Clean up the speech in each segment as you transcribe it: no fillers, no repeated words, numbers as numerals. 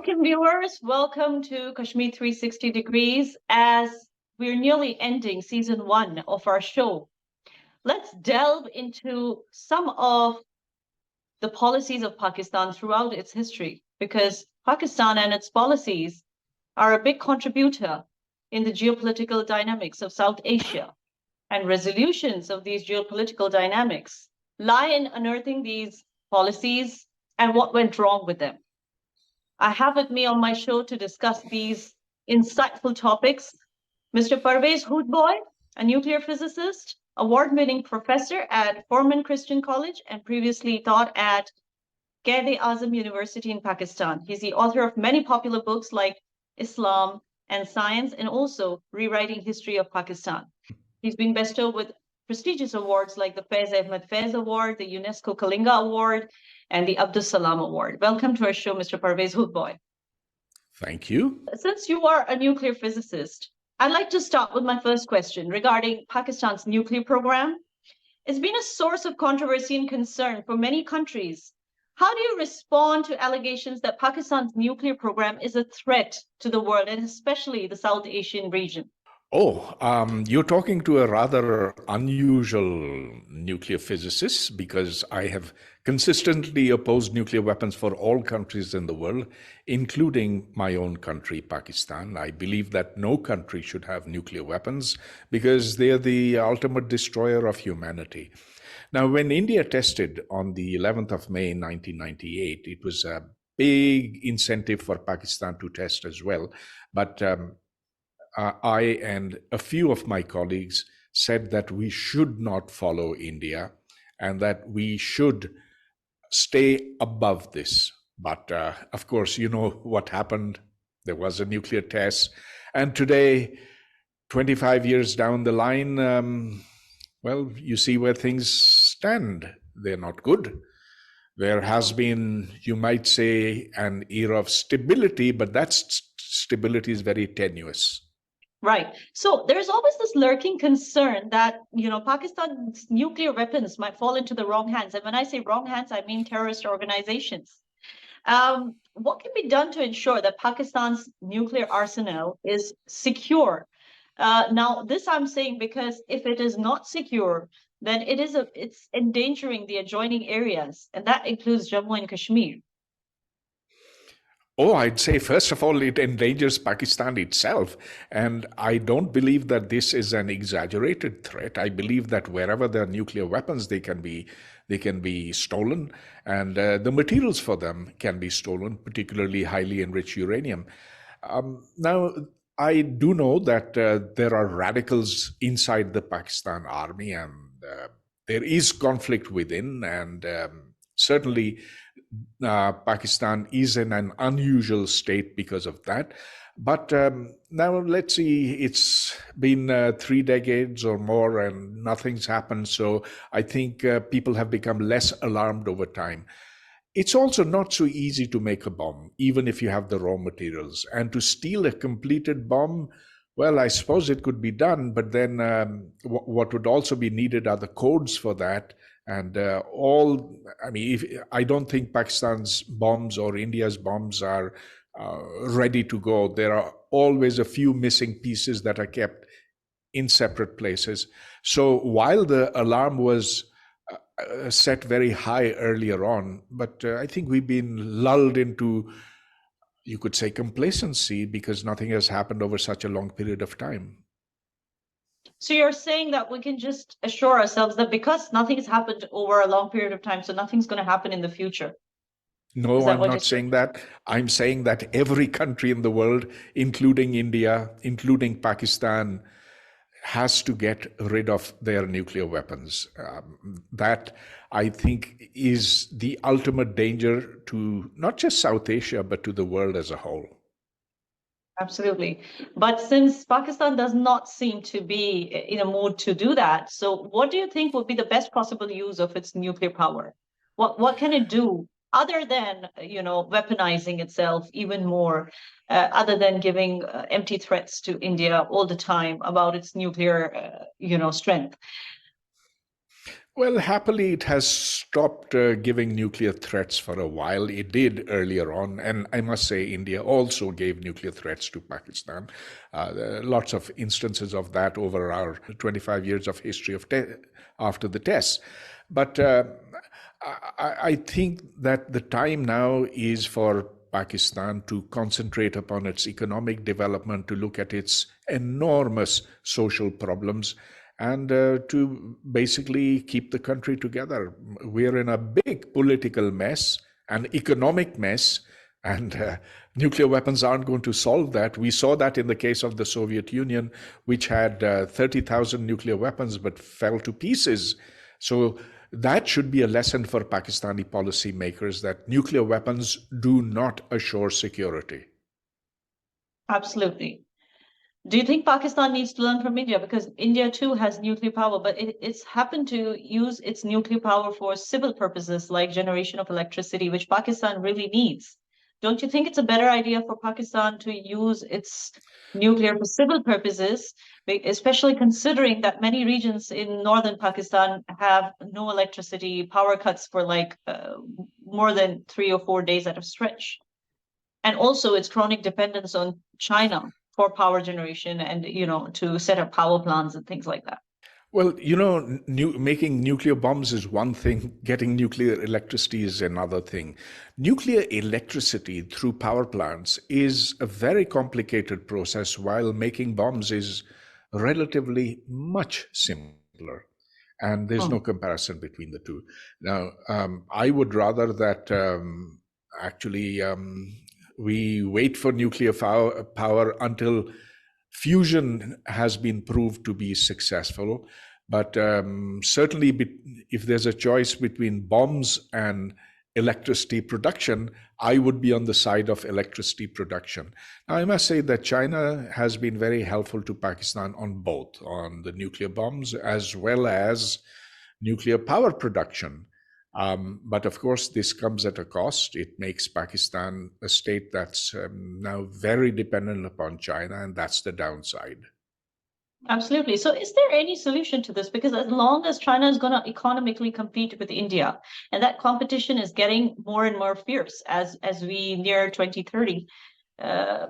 Welcome, viewers. Welcome to Kashmir 360 Degrees. As we're nearly ending season 1 of our show, let's delve into some of the policies of Pakistan throughout its history, because Pakistan and its policies are a big contributor in the geopolitical dynamics of South Asia. And resolutions of these geopolitical dynamics lie in unearthing these policies and what went wrong with them. I have with me on my show to discuss these insightful topics Mr. Pervez Hoodbhouy, a nuclear physicist, award-winning professor at Forman Christian College, and previously taught at Quaid-e-Azam University in Pakistan. He's the author of many popular books like Islam and Science, and also Rewriting History of Pakistan. He's been bestowed with prestigious awards like the Faiz Ahmed Faiz Award, the UNESCO Kalinga Award, and the Abdus Salam Award. Welcome to our show, Mr. Pervez Hoodbhouy. Thank you. Since you are a nuclear physicist, I'd like to start with my first question regarding Pakistan's nuclear program. It's been a source of controversy and concern for many countries. How do you respond to allegations that Pakistan's nuclear program is a threat to the world, and especially the South Asian region? You're talking to a rather unusual nuclear physicist, because I have consistently opposed nuclear weapons for all countries in the world, including my own country, Pakistan. I believe that no country should have nuclear weapons because they are the ultimate destroyer of humanity. Now, when India tested on the 11th of May, 1998, it was a big incentive for Pakistan to test as well. But I and a few of my colleagues said that we should not follow India and that we should stay above this. But of course, you know what happened. There was a nuclear test. And today, 25 years down the line, well, you see where things stand. They're not good. There has been, you might say, an era of stability, but that stability is very tenuous. Right. So there's always this lurking concern that, Pakistan's nuclear weapons might fall into the wrong hands. And when I say wrong hands, I mean terrorist organizations. What can be done to ensure that Pakistan's nuclear arsenal is secure? Now, this I'm saying because if it is not secure, then it's endangering the adjoining areas, and that includes Jammu and Kashmir. I'd say, first of all, it endangers Pakistan itself. And I don't believe that this is an exaggerated threat. I believe that wherever there are nuclear weapons, they can be stolen. And the materials for them can be stolen, particularly highly enriched uranium. Now, I do know that there are radicals inside the Pakistan army, and there is conflict within. And certainly, Pakistan is in an unusual state because of that. But now let's see, it's been 3 decades or more and nothing's happened. So I think people have become less alarmed over time. It's also not so easy to make a bomb, even if you have the raw materials. And to steal a completed bomb, well, I suppose it could be done, but then what would also be needed are the codes for that. And I don't think Pakistan's bombs or India's bombs are ready to go. There are always a few missing pieces that are kept in separate places. So while the alarm was set very high earlier on, but I think we've been lulled into, you could say, complacency, because nothing has happened over such a long period of time. So you're saying that we can just assure ourselves that because nothing's happened over a long period of time, so nothing's going to happen in the future? No, I'm not saying that. I'm saying that every country in the world, including India, including Pakistan, has to get rid of their nuclear weapons. That, I think, is the ultimate danger to not just South Asia, but to the world as a whole. Absolutely. But since Pakistan does not seem to be in a mood to do that, so what do you think would be the best possible use of its nuclear power? What can it do other than, weaponizing itself even more, other than giving empty threats to India all the time about its nuclear, strength? Well, happily, it has stopped giving nuclear threats for a while. It did earlier on, and I must say, India also gave nuclear threats to Pakistan. There are lots of instances of that over our 25 years of history of after the tests. But I think that the time now is for Pakistan to concentrate upon its economic development, to look at its enormous social problems, and to basically keep the country together. We're in a big political mess, an economic mess, and nuclear weapons aren't going to solve that. We saw that in the case of the Soviet Union, which had 30,000 nuclear weapons but fell to pieces. So that should be a lesson for Pakistani policymakers, that nuclear weapons do not assure security. Absolutely. Do you think Pakistan needs to learn from India? Because India too has nuclear power, but it's happened to use its nuclear power for civil purposes like generation of electricity, which Pakistan really needs. Don't you think it's a better idea for Pakistan to use its nuclear for civil purposes, especially considering that many regions in northern Pakistan have no electricity, power cuts for like more than 3 or 4 days at a stretch? And also its chronic dependence on China for power generation and, to set up power plants and things like that. Well, making nuclear bombs is one thing, getting nuclear electricity is another thing. Nuclear electricity through power plants is a very complicated process, while making bombs is relatively much simpler. And there's no comparison between the two. Now, I would rather that actually we wait for nuclear power until fusion has been proved to be successful. But certainly, if there's a choice between bombs and electricity production, I would be on the side of electricity production. Now, I must say that China has been very helpful to Pakistan on both, on the nuclear bombs as well as nuclear power production. But of course, this comes at a cost. It makes Pakistan a state that's now very dependent upon China, and that's the downside. Absolutely. So is there any solution to this? Because as long as China is going to economically compete with India, and that competition is getting more and more fierce as we near 2030,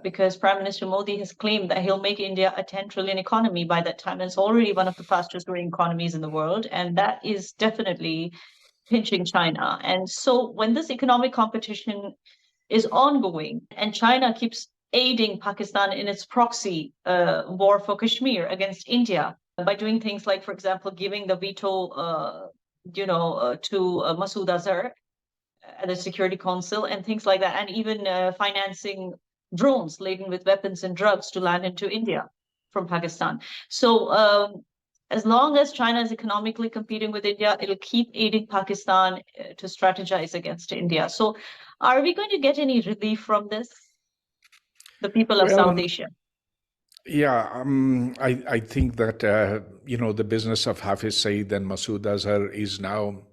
because Prime Minister Modi has claimed that he'll make India a 10 trillion economy by that time. And it's already one of the fastest growing economies in the world. And that is definitely pinching China. And so when this economic competition is ongoing and China keeps aiding Pakistan in its proxy war for Kashmir against India by doing things like, for example, giving the veto, to Masood Azhar at the Security Council and things like that, and even financing drones laden with weapons and drugs to land into India from Pakistan. So as long as China is economically competing with India, it'll keep aiding Pakistan to strategize against India. So are we going to get any relief from this, the people of South Asia? Yeah, I think that, the business of Hafiz Saeed and Masood Azhar is now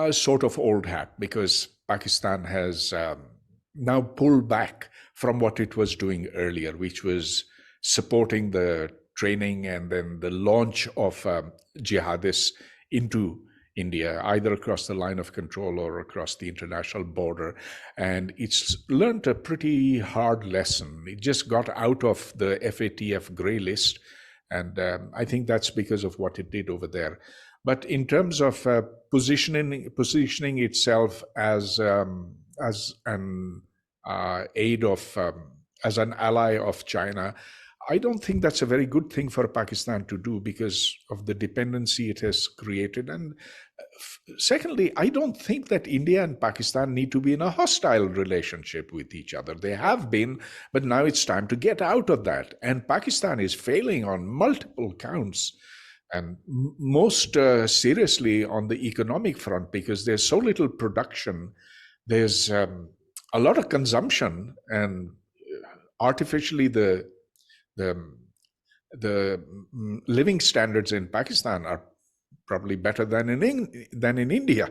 sort of old hat, because Pakistan has now pulled back from what it was doing earlier, which was supporting the training and then the launch of jihadists into India, either across the line of control or across the international border. And it's learned a pretty hard lesson. It just got out of the FATF grey list. And I think that's because of what it did over there. But in terms of positioning itself as an aid of, as an ally of China, I don't think that's a very good thing for Pakistan to do because of the dependency it has created. And secondly, I don't think that India and Pakistan need to be in a hostile relationship with each other. They have been, but now it's time to get out of that. And Pakistan is failing on multiple counts, and most seriously on the economic front, because there's so little production. There's a lot of consumption, and artificially the living standards in Pakistan are probably better than in India,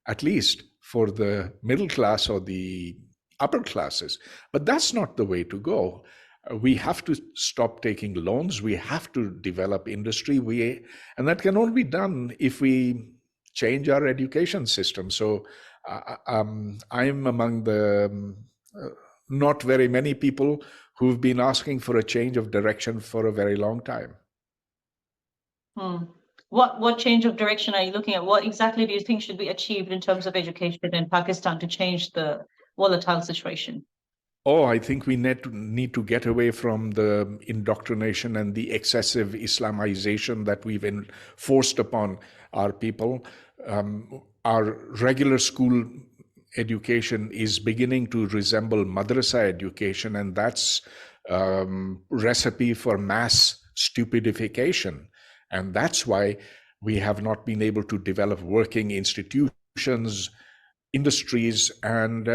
at least for the middle class or the upper classes. But that's not the way to go. We have to stop taking loans. We have to develop industry. And that can only be done if we change our education system. So I'm among the not very many people who've been asking for a change of direction for a very long time. What change of direction are you looking at? What exactly do you think should be achieved in terms of education in Pakistan to change the volatile situation? Oh, I think we need to get away from the indoctrination and the excessive Islamization that we've forced upon our people. Our regular school education is beginning to resemble madrasa education, and that's recipe for mass stupidification. And that's why we have not been able to develop working institutions, industries, and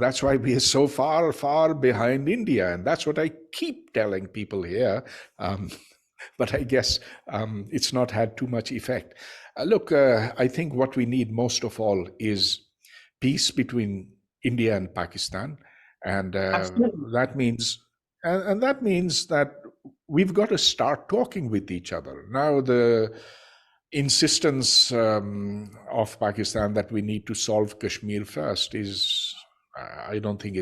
that's why we are so far, far behind India. And that's what I keep telling people here. But I guess it's not had too much effect. Look, I think what we need most of all is peace between India and Pakistan. And that means that we've got to start talking with each other. Now, the insistence of Pakistan that we need to solve Kashmir first is, I don't think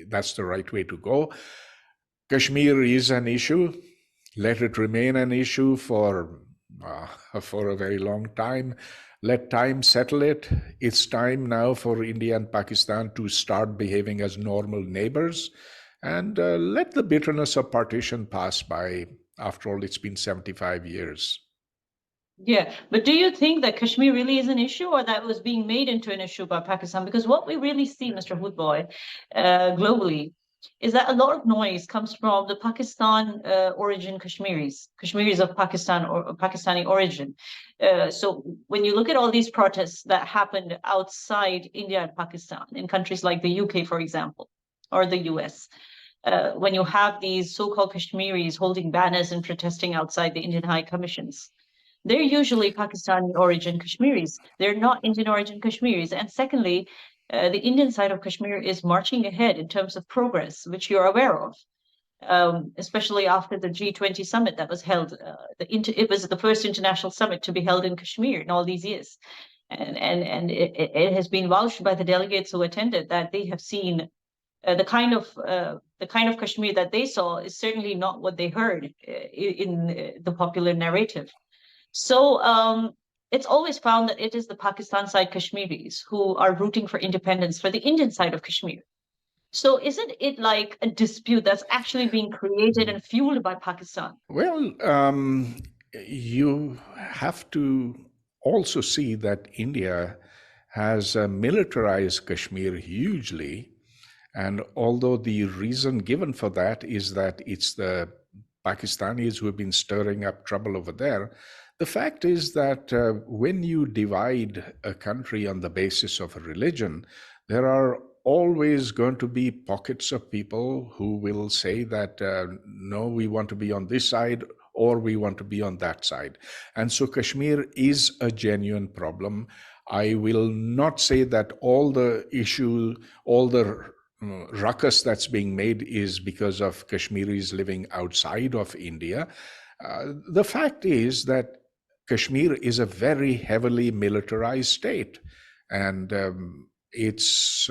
that's the right way to go. Kashmir is an issue. Let it remain an issue for a very long time. Let time settle it. It's time now for India and Pakistan to start behaving as normal neighbors, and let the bitterness of partition pass by. After all, it's been 75 years. Yeah, but do you think that Kashmir really is an issue, or that was being made into an issue by Pakistan? Because what we really see, Mr. Hoodbhouy, globally, is that a lot of noise comes from the Pakistan origin Kashmiris of Pakistan or Pakistani origin. So when you look at all these protests that happened outside India and Pakistan, in countries like the UK, for example, or the US, when you have these so-called Kashmiris holding banners and protesting outside the Indian High Commissions, they're usually Pakistani origin Kashmiris. They're not Indian origin Kashmiris. And secondly, the Indian side of Kashmir is marching ahead in terms of progress, which you're aware of, especially after the G20 summit that was held. It was the first international summit to be held in Kashmir in all these years. And it has been vouched by the delegates who attended that they have seen the kind of Kashmir that they saw is certainly not what they heard in the popular narrative. So it's always found that it is the Pakistan side Kashmiris who are rooting for independence for the Indian side of Kashmir. So isn't it like a dispute that's actually being created and fueled by Pakistan? Well, you have to also see that India has militarized Kashmir hugely. And although the reason given for that is that it's the Pakistanis who have been stirring up trouble over there, the fact is that when you divide a country on the basis of a religion, there are always going to be pockets of people who will say that, no, we want to be on this side or we want to be on that side. And so Kashmir is a genuine problem. I will not say that all the ruckus that's being made is because of Kashmiris living outside of India. The fact is that Kashmir is a very heavily militarized state, and it's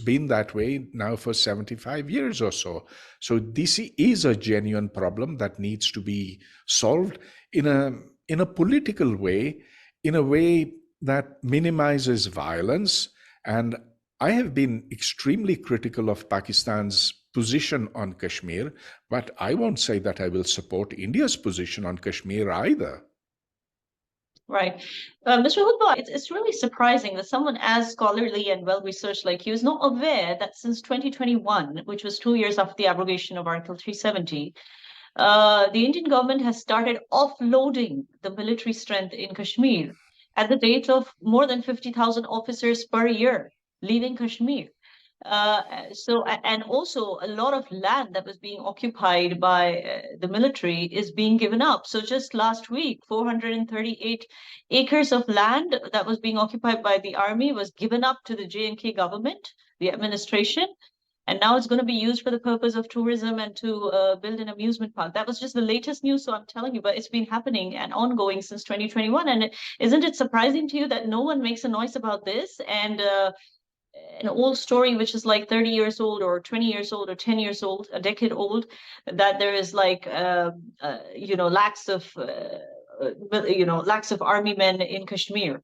been that way now for 75 years or so. So this is a genuine problem that needs to be solved in a political way, in a way that minimizes violence. And I have been extremely critical of Pakistan's position on Kashmir, but I won't say that I will support India's position on Kashmir either. Right. Mr. Hoodbhouy, it's really surprising that someone as scholarly and well-researched like you is not aware that since 2021, which was 2 years after the abrogation of Article 370, the Indian government has started offloading the military strength in Kashmir at the rate of more than 50,000 officers per year leaving Kashmir. And also a lot of land that was being occupied by the military is being given up. So just last week, 438 acres of land that was being occupied by the army was given up to the J&K government, the administration. And now it's going to be used for the purpose of tourism and to build an amusement park. That was just the latest news, so I'm telling you, but it's been happening and ongoing since 2021. And isn't it surprising to you that no one makes a noise about this? And an old story which is like 30 years old or 20 years old or 10 years old, a decade old, that there is like lacks of army men in Kashmir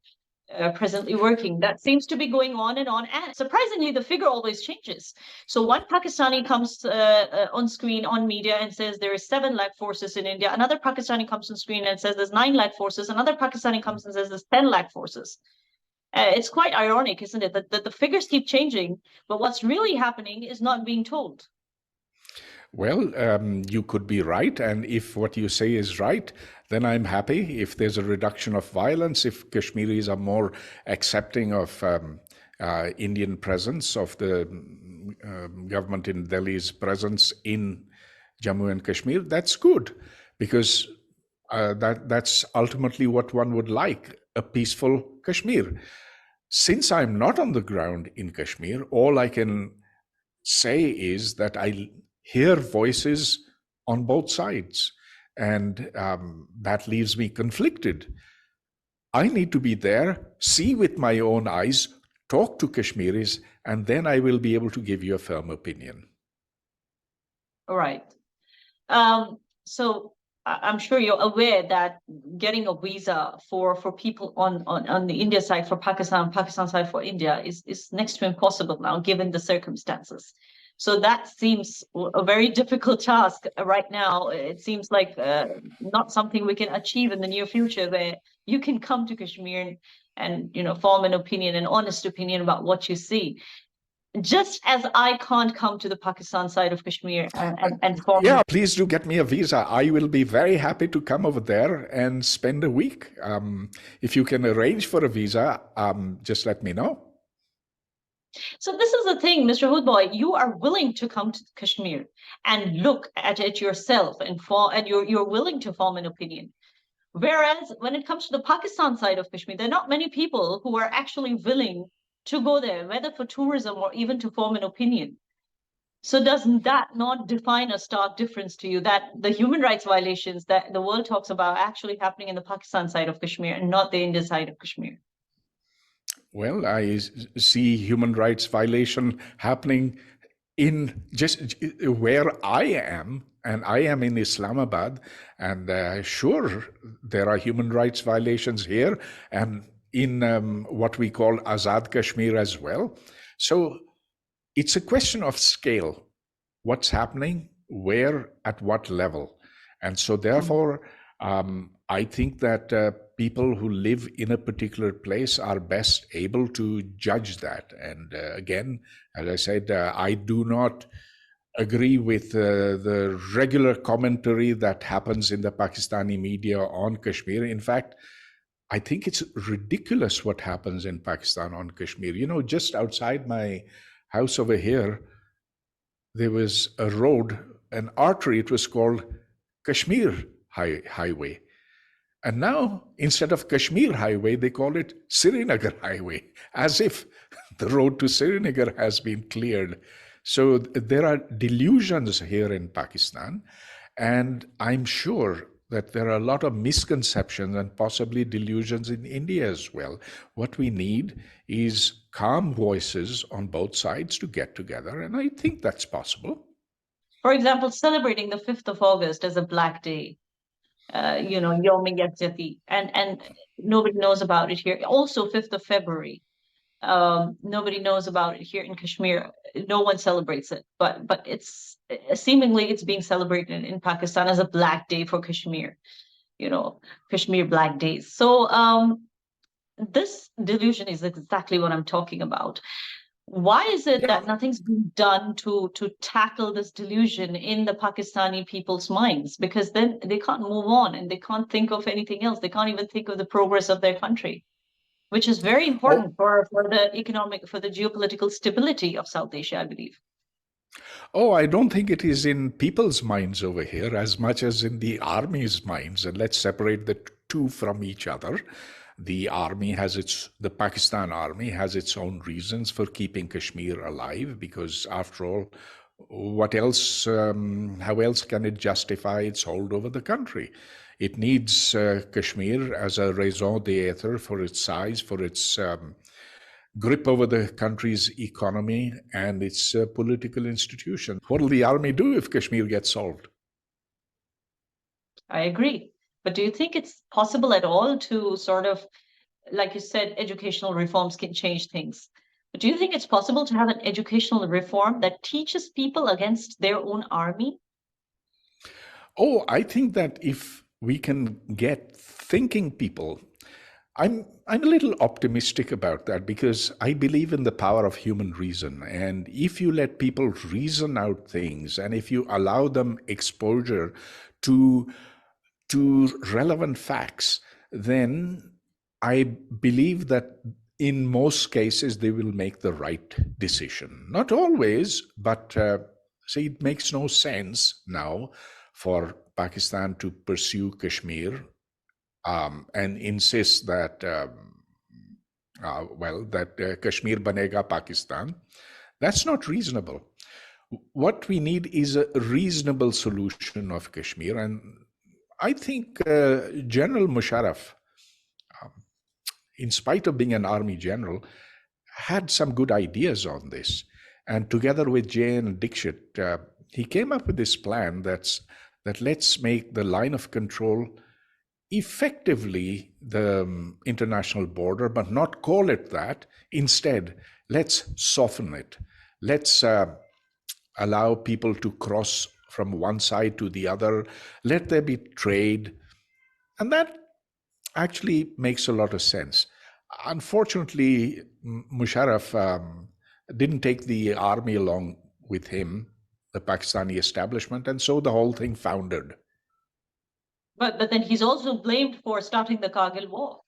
presently working. That seems to be going on, and surprisingly the figure always changes. So one Pakistani comes on screen on media and says there is 7 lakh forces in India. Another Pakistani comes on screen and says there's 9 lakh forces. Another Pakistani comes and says there's 10 lakh forces. It's quite ironic, isn't it, that the figures keep changing, but what's really happening is not being told. Well, you could be right. And if what you say is right, then I'm happy. If there's a reduction of violence, if Kashmiris are more accepting of Indian presence, of the government in Delhi's presence in Jammu and Kashmir, that's good, because that's ultimately what one would like, a peaceful Kashmir. Since I'm not on the ground in Kashmir, all I can say is that I hear voices on both sides, and that leaves me conflicted. I need to be there, see with my own eyes, talk to Kashmiris, and then I will be able to give you a firm opinion. All right. So I'm sure you're aware that getting a visa for people on the India side for Pakistan side for India is next to impossible now, given the circumstances. So that seems a very difficult task right now. It seems like not something we can achieve in the near future, where you can come to Kashmir and form an opinion, an honest opinion about what you see. Just as I can't come to the Pakistan side of Kashmir and form. Yeah, please do get me a visa. I will be very happy to come over there and spend a week. If you can arrange for a visa, just let me know. So this is the thing, Mr. Hoodbhouy, you are willing to come to Kashmir and look at it yourself, and you're willing to form an opinion. Whereas when it comes to the Pakistan side of Kashmir, there are not many people who are actually willing to go there, whether for tourism or even to form an opinion. So doesn't that not define a stark difference to you, that the human rights violations that the world talks about are actually happening in the Pakistan side of Kashmir and not the India side of Kashmir? Well, I see human rights violation happening in just where I am, and I am in Islamabad, and sure, there are human rights violations here and in what we call Azad Kashmir as well. So it's a question of scale. What's happening, where, at what level? And so therefore, I think that people who live in a particular place are best able to judge that. And again, as I said, I do not agree with the regular commentary that happens in the Pakistani media on Kashmir. In fact, I think it's ridiculous what happens in Pakistan on Kashmir. Just outside my house over here, there was a road, an artery. It was called Kashmir Highway. And now, instead of Kashmir Highway, they call it Srinagar Highway, as if the road to Srinagar has been cleared. So there are delusions here in Pakistan, and I'm sure that there are a lot of misconceptions and possibly delusions in India as well. What we need is calm voices on both sides to get together, and I think that's possible. For example, celebrating the 5th of August as a Black Day, Yom Yekjati, and nobody knows about it here. Also, 5th of February, nobody knows about it here in Kashmir. No one celebrates it, but it's seemingly it's being celebrated in Pakistan as a Black Day for Kashmir. Kashmir Black Days. So this delusion is exactly what I'm talking about. Why is it that nothing's been done to tackle this delusion in the Pakistani people's minds? Because then they can't move on and they can't think of anything else. They can't even think of the progress of their country, which is very important for the geopolitical stability of South Asia, I believe. Oh, I don't think it is in people's minds over here as much as in the army's minds. And let's separate the two from each other. The Pakistan army has its own reasons for keeping Kashmir alive, because after all, how else can it justify its hold over the country? It needs Kashmir as a raison d'etre for its size, for its grip over the country's economy and its political institutions. What will the army do if Kashmir gets solved? I agree. But do you think it's possible at all to sort of, like you said, educational reforms can change things? But do you think it's possible to have an educational reform that teaches people against their own army? Oh, I think that if we can get thinking people, I'm a little optimistic about that, because I believe in the power of human reason. And if you let people reason out things, and if you allow them exposure to relevant facts, then I believe that in most cases they will make the right decision. Not always, but see, it makes no sense now for Pakistan to pursue Kashmir and insist that Kashmir banega Pakistan. That's not reasonable. What we need is a reasonable solution of Kashmir, and I think General Musharraf, in spite of being an army general, had some good ideas on this. And together with J.N. Dixit, he came up with this plan that let's make the line of control effectively the international border, but not call it that. Instead, let's soften it. Let's allow people to cross from one side to the other. Let there be trade. And that actually makes a lot of sense. Unfortunately, Musharraf didn't take the army along with him, the Pakistani establishment, and so the whole thing foundered. But then he's also blamed for starting the Kargil War.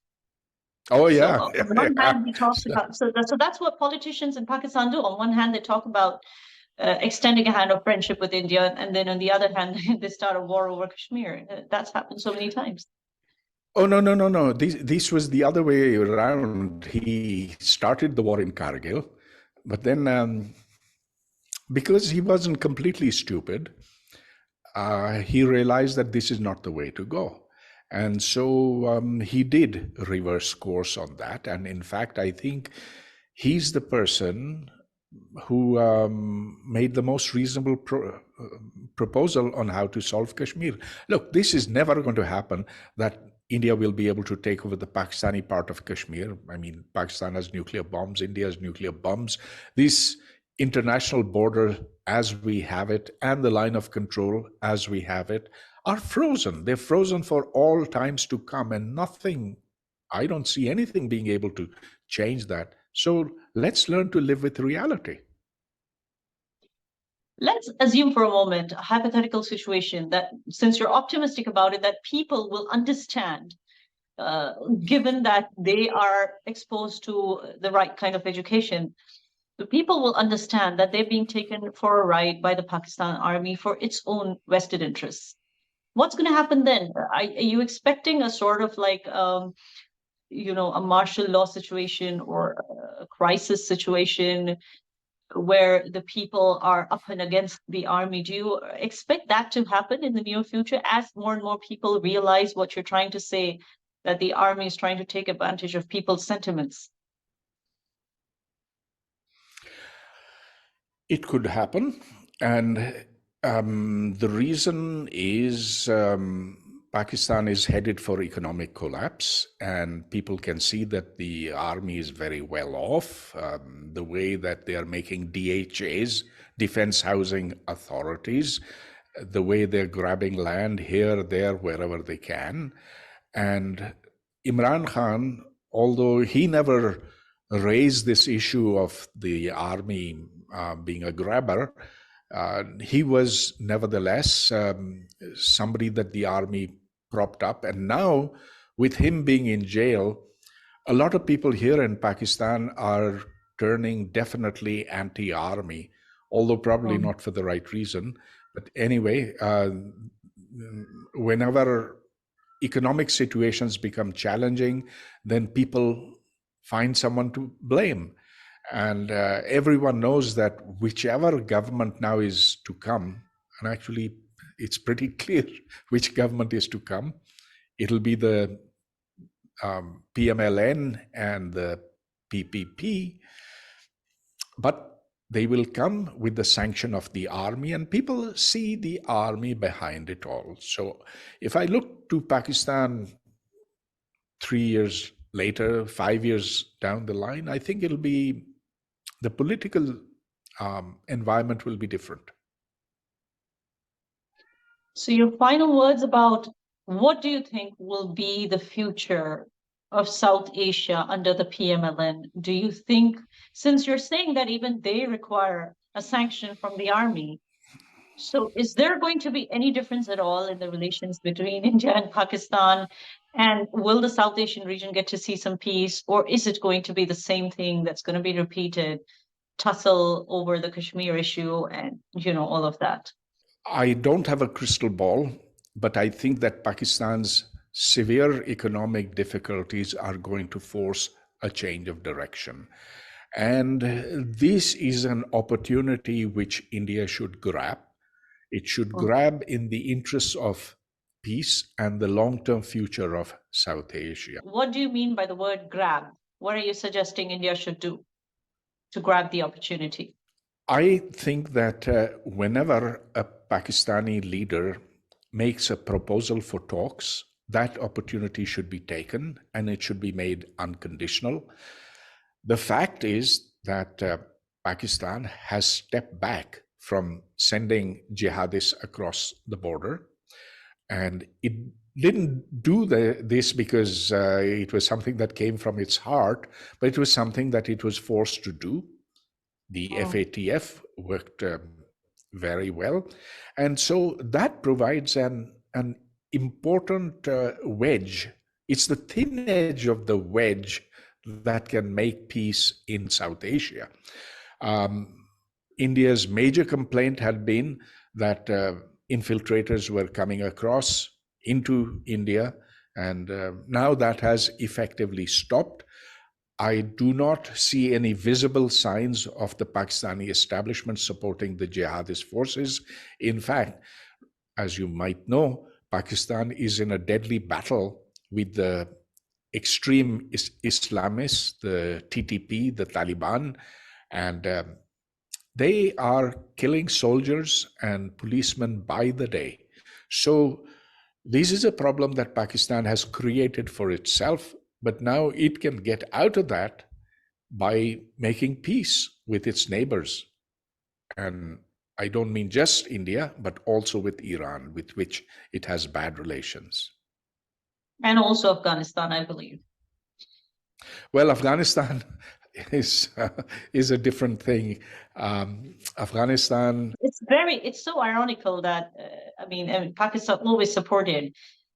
Oh, yeah. So on one hand, he talks about, so that's what politicians in Pakistan do. On one hand, they talk about extending a hand of friendship with India, and then on the other hand, they start a war over Kashmir. That's happened so many times. Oh, no. This was the other way around. He started the war in Kargil, but then because he wasn't completely stupid, he realized that this is not the way to go. And so he did reverse course on that. And in fact, I think he's the person who made the most reasonable proposal on how to solve Kashmir. Look, this is never going to happen, that India will be able to take over the Pakistani part of Kashmir. I mean, Pakistan has nuclear bombs, India has nuclear bombs. This international border as we have it and the line of control as we have it are frozen. They're frozen for all times to come, and I don't see anything being able to change that. So let's learn to live with reality. Let's assume for a moment a hypothetical situation that, since you're optimistic about it, that people will understand, given that they are exposed to the right kind of education, the people will understand that they're being taken for a ride by the Pakistan army for its own vested interests. What's going to happen then? Are you expecting a sort of like, a martial law situation or a crisis situation where the people are up and against the army? Do you expect that to happen in the near future as more and more people realize what you're trying to say, that the army is trying to take advantage of people's sentiments? It could happen. And the reason is Pakistan is headed for economic collapse, and people can see that the army is very well off. The way that they are making DHAs, Defense Housing Authorities, the way they're grabbing land here, there, wherever they can. And Imran Khan, although he never raised this issue of the army being a grabber, he was nevertheless somebody that the army propped up. And now, with him being in jail, a lot of people here in Pakistan are turning definitely anti-army, although probably not for the right reason. But anyway, whenever economic situations become challenging, then people find someone to blame. And everyone knows that whichever government now is to come, and actually it's pretty clear which government is to come, it'll be the PMLN and the PPP, but they will come with the sanction of the army, and people see the army behind it all. So if I look to Pakistan 3 years later, 5 years down the line, I think it'll be the political environment will be different. So your final words about what do you think will be the future of South Asia under the PMLN? Do you think, since you're saying that even they require a sanction from the army, so is there going to be any difference at all in the relations between India and Pakistan? And will the South Asian region get to see some peace, or is it going to be the same thing that's going to be repeated, tussle over the Kashmir issue and, all of that? I don't have a crystal ball, but I think that Pakistan's severe economic difficulties are going to force a change of direction. And this is an opportunity which India should grab. It should grab in the interests of peace and the long-term future of South Asia. What do you mean by the word grab? What are you suggesting India should do to grab the opportunity? I think that whenever a Pakistani leader makes a proposal for talks, that opportunity should be taken and it should be made unconditional. The fact is that Pakistan has stepped back from sending jihadists across the border, and it didn't do this because it was something that came from its heart, but it was something that it was forced to do. The FATF worked very well. And so that provides an important wedge. It's the thin edge of the wedge that can make peace in South Asia. India's major complaint had been that infiltrators were coming across into India, and now that has effectively stopped. I do not see any visible signs of the Pakistani establishment supporting the jihadist forces. In fact, as you might know, Pakistan is in a deadly battle with the extreme Islamists, the TTP, the Taliban, and they are killing soldiers and policemen by the day. So this is a problem that Pakistan has created for itself, but now it can get out of that by making peace with its neighbors. And I don't mean just India, but also with Iran, with which it has bad relations. And also Afghanistan, I believe. Well, Afghanistan is a different thing. Afghanistan. It's so ironical that, Pakistan always supported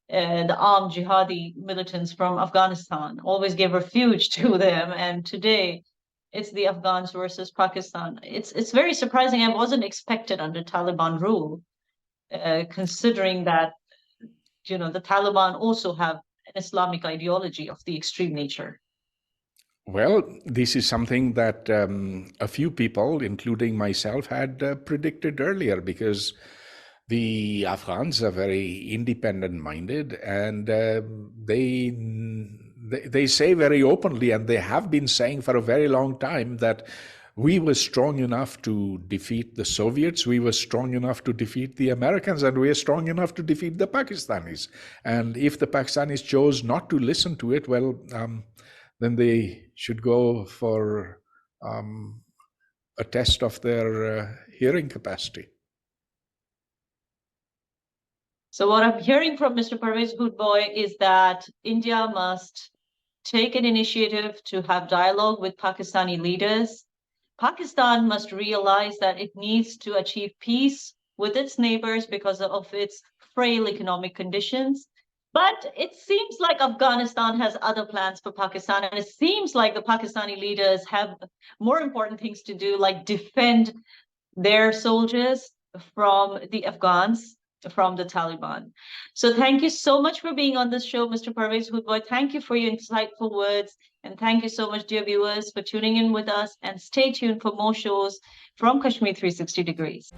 the armed jihadi militants from Afghanistan, always gave refuge to them. And today it's the Afghans versus Pakistan. It's very surprising and wasn't expected under Taliban rule, considering that, the Taliban also have an Islamic ideology of the extreme nature. Well, this is something that a few people, including myself, had predicted earlier, because the Afghans are very independent-minded, and they say very openly, and they have been saying for a very long time, that we were strong enough to defeat the Soviets, we were strong enough to defeat the Americans, and we are strong enough to defeat the Pakistanis. And if the Pakistanis chose not to listen to it, well, then they should go for a test of their hearing capacity. So what I'm hearing from Mr. Pervez Hoodbhouy is that India must take an initiative to have dialogue with Pakistani leaders. Pakistan must realize that it needs to achieve peace with its neighbors because of its frail economic conditions. But it seems like Afghanistan has other plans for Pakistan, and it seems like the Pakistani leaders have more important things to do, like defend their soldiers from the Afghans. from the Taliban. So thank you so much for being on this show, Mr. Pervez Hoodbhouy. Thank you for your insightful words. And thank you so much, dear viewers, for tuning in with us. And stay tuned for more shows from Kashmir 360 Degrees.